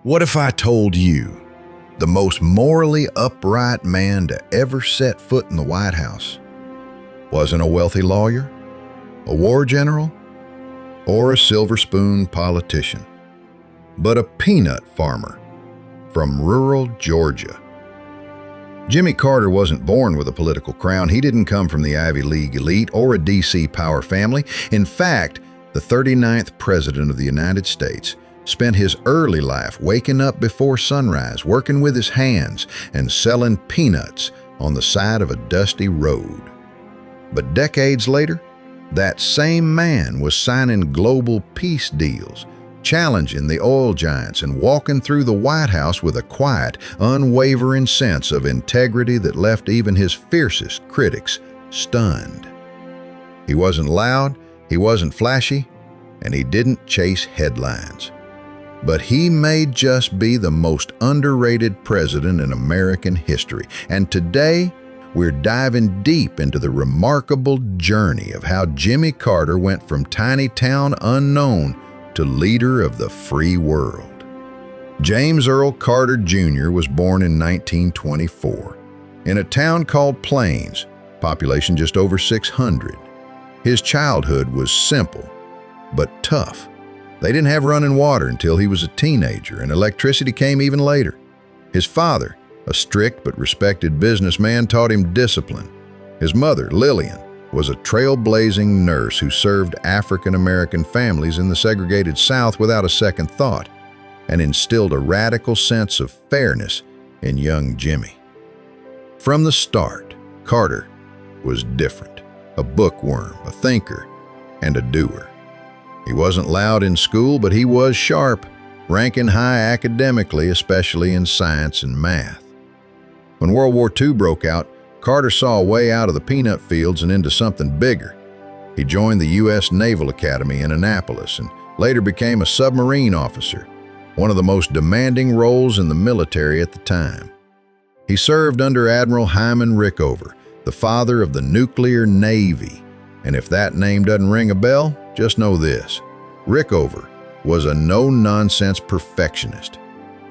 What if I told you the most morally upright man to ever set foot in the White House wasn't a wealthy lawyer, a war general, or a silver spoon politician, but a peanut farmer from rural Georgia? Jimmy Carter wasn't born with a political crown. He didn't come from the Ivy League elite or a DC power family. In fact, the 39th President of the United States spent his early life waking up before sunrise, working with his hands, and selling peanuts on the side of a dusty road. But decades later, that same man was signing global peace deals, challenging the oil giants, and walking through the White House with a quiet, unwavering sense of integrity that left even his fiercest critics stunned. He wasn't loud, he wasn't flashy, and he didn't chase headlines. But he may just be the most underrated president in American history. And today, we're diving deep into the remarkable journey of how Jimmy Carter went from tiny town unknown to leader of the free world. James Earl Carter Jr. was born in 1924 in a town called Plains, population just over 600. His childhood was simple, but tough. They didn't have running water until he was a teenager, and electricity came even later. His father, a strict but respected businessman, taught him discipline. His mother, Lillian, was a trailblazing nurse who served African-American families in the segregated South without a second thought, and instilled a radical sense of fairness in young Jimmy. From the start, Carter was different, a bookworm, a thinker, and a doer. He wasn't loud in school, but he was sharp, ranking high academically, especially in science and math. When World War II broke out, Carter saw a way out of the peanut fields and into something bigger. He joined the U.S. Naval Academy in Annapolis and later became a submarine officer, one of the most demanding roles in the military at the time. He served under Admiral Hyman Rickover, the father of the nuclear navy. And if that name doesn't ring a bell, just know this: Rickover was a no-nonsense perfectionist.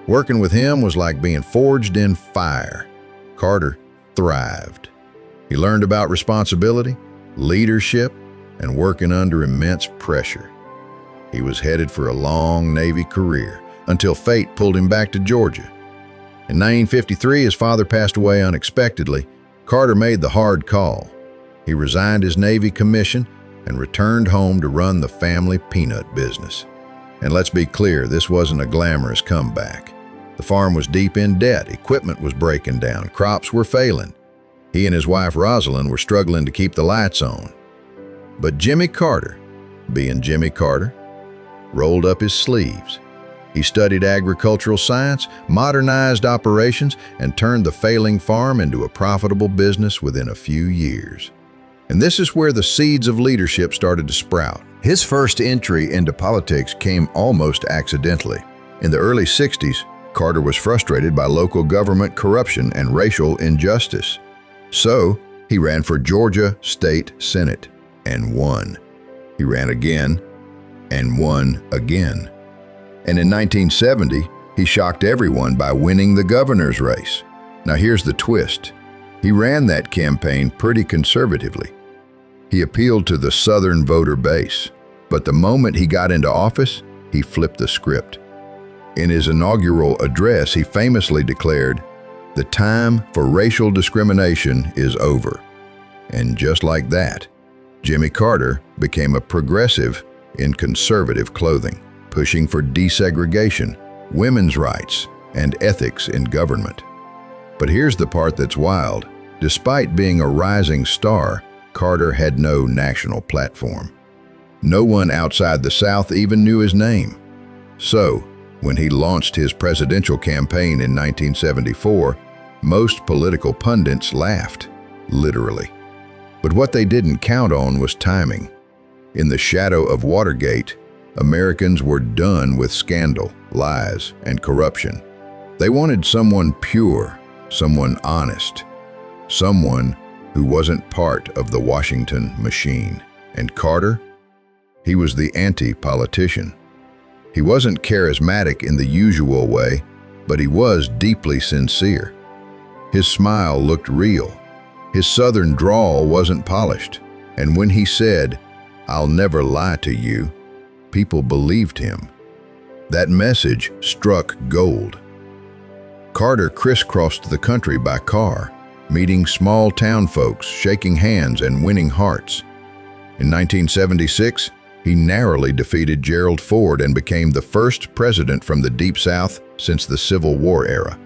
Working with him was like being forged in fire. Carter thrived. He learned about responsibility, leadership, and working under immense pressure. He was headed for a long Navy career until fate pulled him back to Georgia. In 1953, his father passed away unexpectedly. Carter made the hard call. He resigned his Navy commission and returned home to run the family peanut business. And let's be clear, this wasn't a glamorous comeback. The farm was deep in debt, equipment was breaking down, crops were failing. He and his wife Rosalind were struggling to keep the lights on. But Jimmy Carter, being Jimmy Carter, rolled up his sleeves. He studied agricultural science, modernized operations, and turned the failing farm into a profitable business within a few years. And this is where the seeds of leadership started to sprout. His first entry into politics came almost accidentally. In the early 60s, Carter was frustrated by local government corruption and racial injustice. So, he ran for Georgia State Senate and won. He ran again and won again. And in 1970, he shocked everyone by winning the governor's race. Now here's the twist. He ran that campaign pretty conservatively. He appealed to the Southern voter base, but the moment he got into office, he flipped the script. In his inaugural address, he famously declared, "The time for racial discrimination is over." And just like that, Jimmy Carter became a progressive in conservative clothing, pushing for desegregation, women's rights, and ethics in government. But here's the part that's wild. Despite being a rising star, Carter had no national platform. No one outside the South even knew his name. So, when he launched his presidential campaign in 1974, most political pundits laughed, literally. But what they didn't count on was timing. In the shadow of Watergate, Americans were done with scandal, lies, and corruption. They wanted someone pure, someone honest, someone who wasn't part of the Washington machine. And Carter? He was the anti-politician. He wasn't charismatic in the usual way, but he was deeply sincere. His smile looked real. His southern drawl wasn't polished, and when he said, "I'll never lie to you," people believed him. That message struck gold. Carter crisscrossed the country by car, meeting small-town folks, shaking hands and winning hearts. In 1976, he narrowly defeated Gerald Ford and became the first president from the Deep South since the Civil War era.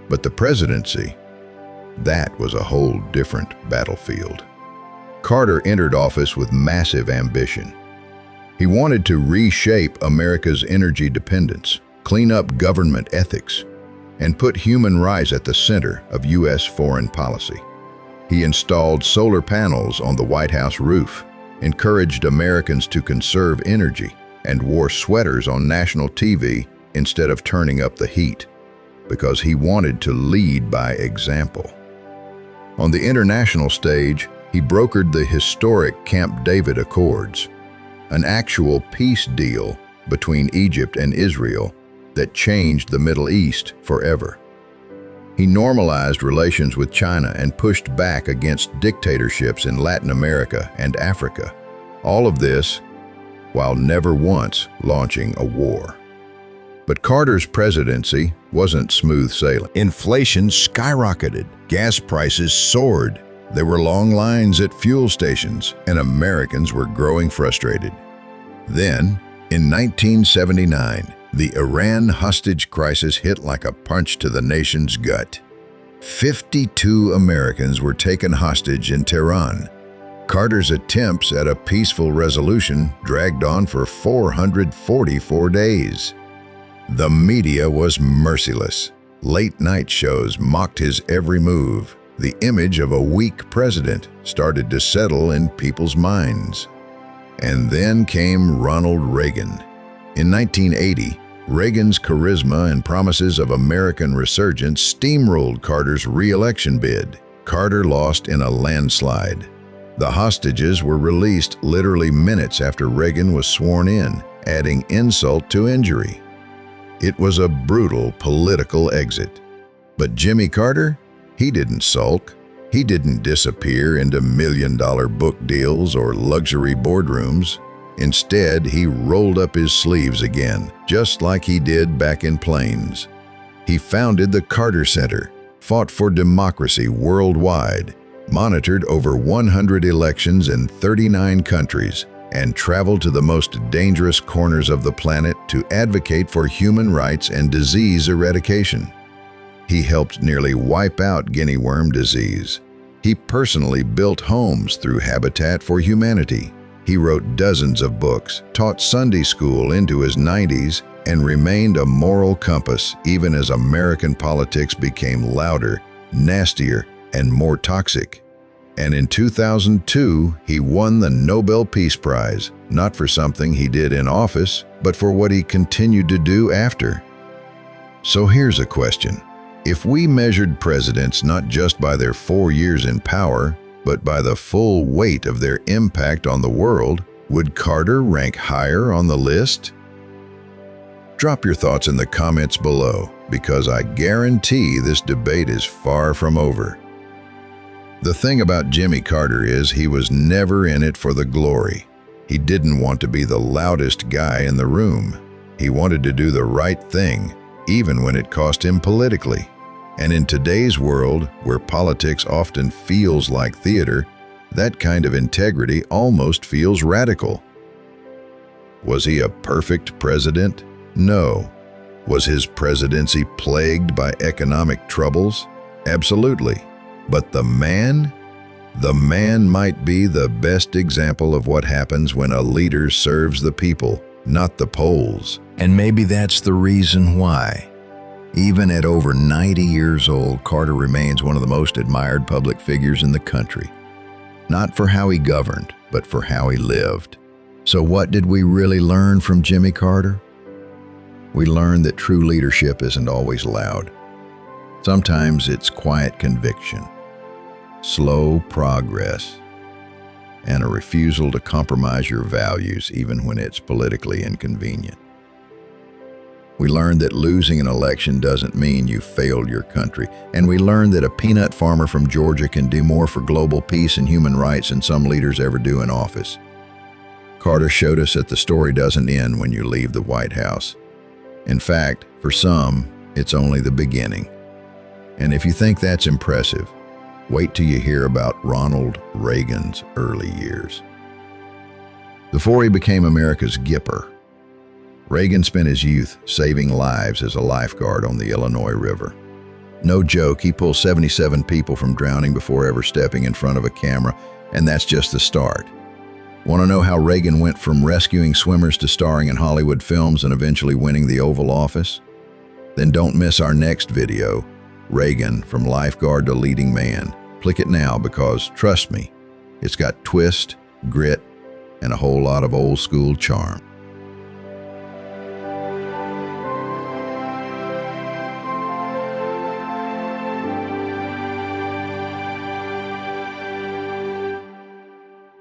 But the presidency, that was a whole different battlefield. Carter entered office with massive ambition. He wanted to reshape America's energy dependence, clean up government ethics, and put human rights at the center of U.S. foreign policy. He installed solar panels on the White House roof, encouraged Americans to conserve energy, and wore sweaters on national TV instead of turning up the heat, because he wanted to lead by example. On the international stage, he brokered the historic Camp David Accords, an actual peace deal between Egypt and Israel that changed the Middle East forever. He normalized relations with China and pushed back against dictatorships in Latin America and Africa. All of this while never once launching a war. But Carter's presidency wasn't smooth sailing. Inflation skyrocketed, gas prices soared, there were long lines at fuel stations, and Americans were growing frustrated. Then, in 1979, the Iran hostage crisis hit like a punch to the nation's gut. 52 Americans were taken hostage in Tehran. Carter's attempts at a peaceful resolution dragged on for 444 days. The media was merciless. Late-night shows mocked his every move. The image of a weak president started to settle in people's minds. And then came Ronald Reagan. In 1980, Reagan's charisma and promises of American resurgence steamrolled Carter's re-election bid. Carter lost in a landslide. The hostages were released literally minutes after Reagan was sworn in, adding insult to injury. It was a brutal political exit. But Jimmy Carter? He didn't sulk. He didn't disappear into million-dollar book deals or luxury boardrooms. Instead, he rolled up his sleeves again, just like he did back in Plains. He founded the Carter Center, fought for democracy worldwide, monitored over 100 elections in 39 countries, and traveled to the most dangerous corners of the planet to advocate for human rights and disease eradication. He helped nearly wipe out guinea worm disease. He personally built homes through Habitat for Humanity. He wrote dozens of books, taught Sunday school into his 90s, and remained a moral compass even as American politics became louder, nastier, and more toxic. And in 2002, he won the Nobel Peace Prize, not for something he did in office, but for what he continued to do after. So here's a question. If we measured presidents not just by their 4 years in power, but by the full weight of their impact on the world, would Carter rank higher on the list? Drop your thoughts in the comments below, because I guarantee this debate is far from over. The thing about Jimmy Carter is he was never in it for the glory. He didn't want to be the loudest guy in the room. He wanted to do the right thing, even when it cost him politically. And in today's world, where politics often feels like theater, that kind of integrity almost feels radical. Was he a perfect president? No. Was his presidency plagued by economic troubles? Absolutely. But the man might be the best example of what happens when a leader serves the people, not the polls. And maybe that's the reason why. Even at over 90 years old, Carter remains one of the most admired public figures in the country. Not for how he governed, but for how he lived. So what did we really learn from Jimmy Carter? We learned that true leadership isn't always loud. Sometimes it's quiet conviction, slow progress, and a refusal to compromise your values even when it's politically inconvenient. We learned that losing an election doesn't mean you failed your country. And we learned that a peanut farmer from Georgia can do more for global peace and human rights than some leaders ever do in office. Carter showed us that the story doesn't end when you leave the White House. In fact, for some, it's only the beginning. And if you think that's impressive, wait till you hear about Ronald Reagan's early years. Before he became America's Gipper, Reagan spent his youth saving lives as a lifeguard on the Illinois River. No joke, he pulled 77 people from drowning before ever stepping in front of a camera, and that's just the start. Want to know how Reagan went from rescuing swimmers to starring in Hollywood films and eventually winning the Oval Office? Then don't miss our next video, Reagan from Lifeguard to Leading Man. Click it now because, trust me, it's got twist, grit, and a whole lot of old school charm.